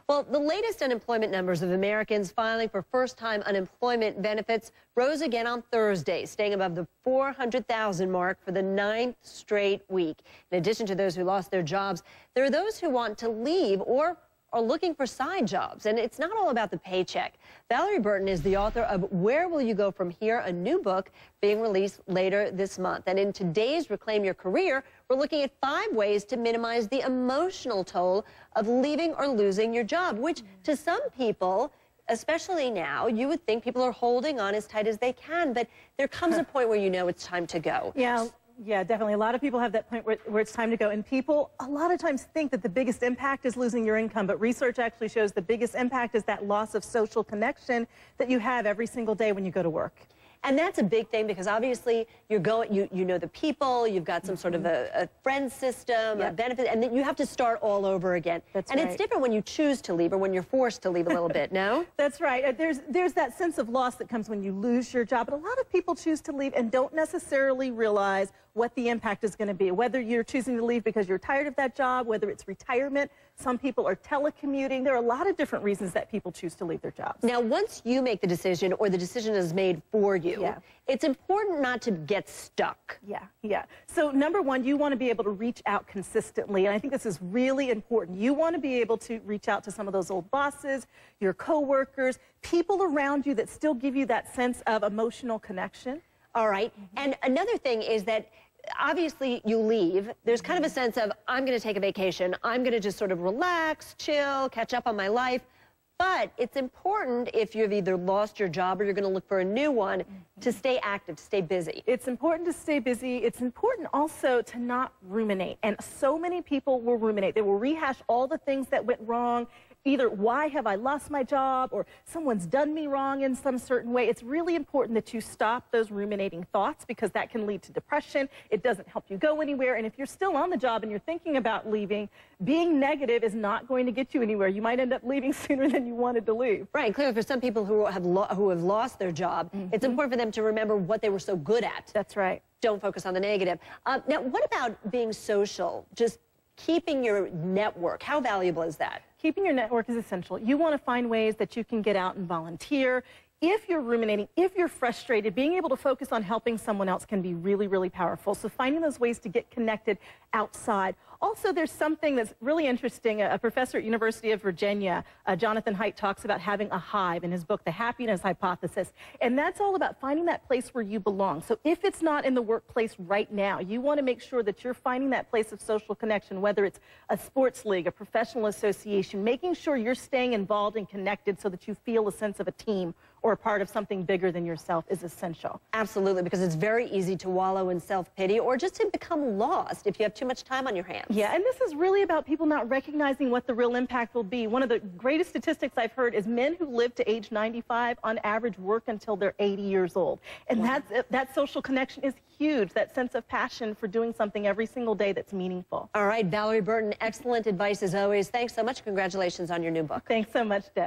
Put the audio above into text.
Well, the latest unemployment numbers of Americans filing for first-time unemployment benefits rose again on Thursday, staying above the 400,000 mark for the 9th straight week. In addition to those who lost their jobs, there are those who want to leave or are looking for side jobs, and it's not all about the paycheck. Valorie Burton is the author of Where Will You Go From Here, a new book being released later this month. And in today's Reclaim Your Career, we're looking at 5 ways to minimize the emotional toll of leaving or losing your job, which to some people, especially now, you would think people are holding on as tight as they can, but there comes a point where you know it's time to go. Yeah, definitely. A lot of people have that point where it's time to go. And people a lot of times think that the biggest impact is losing your income, but research actually shows the biggest impact is that loss of social connection that you have every single day when you go to work. And that's a big thing because obviously you know the people, you've got some sort of a friend system, a benefit, and then you have to start all over again. That's and right. It's different when you choose to leave or when you're forced to leave a little bit, no? That's right. There's that sense of loss that comes when you lose your job, but a lot of people choose to leave and don't necessarily realize what the impact is going to be. Whether you're choosing to leave because you're tired of that job, whether it's retirement, some people are telecommuting. There are a lot of different reasons that people choose to leave their jobs. Now, once you make the decision or the decision is made for you, it's important not to get stuck. So number one, you want to be able to reach out consistently, and I think this is really important. You want to be able to reach out to some of those old bosses, your coworkers, people around you that still give you that sense of emotional connection. All right. And another thing is that obviously you leave, there's kind of a sense of, I'm going to take a vacation. I'm going to just sort of relax, chill, catch up on my life. But it's important if you've either lost your job or you're going to look for a new one to stay active, to stay busy. It's important to stay busy. It's important also to not ruminate. And so many people will ruminate. They will rehash all the things that went wrong. Either why have I lost my job or someone's done me wrong in some certain way. It's really important that you stop those ruminating thoughts because that can lead to depression. It doesn't help you go anywhere. And if you're still on the job and you're thinking about leaving, being negative is not going to get you anywhere. You might end up leaving sooner than you wanted to leave. Right. Clearly, for some people who have lost their job, it's important for them to remember what they were so good at. That's right. Don't focus on the negative. Now, what about being social? Just keeping your network. How valuable is that? Keeping your network is essential. You want to find ways that you can get out and volunteer. If you're ruminating, if you're frustrated, being able to focus on helping someone else can be really, really powerful. So finding those ways to get connected outside. Also, there's something that's really interesting. A professor at University of Virginia, Jonathan Haidt, talks about having a hive in his book, The Happiness Hypothesis. And that's all about finding that place where you belong. So if it's not in the workplace right now, you want to make sure that you're finding that place of social connection, whether it's a sports league, a professional association, making sure you're staying involved and connected so that you feel a sense of a team or a part of something bigger than yourself is essential. Absolutely, because it's very easy to wallow in self-pity or just to become lost if you have too much time on your hands. Yeah, and this is really about people not recognizing what the real impact will be. One of the greatest statistics I've heard is men who live to age 95 on average work until they're 80 years old. And that social connection is huge, that sense of passion for doing something every single day that's meaningful. All right, Valorie Burton, excellent advice as always. Thanks so much. Congratulations on your new book. Thanks so much, Deb.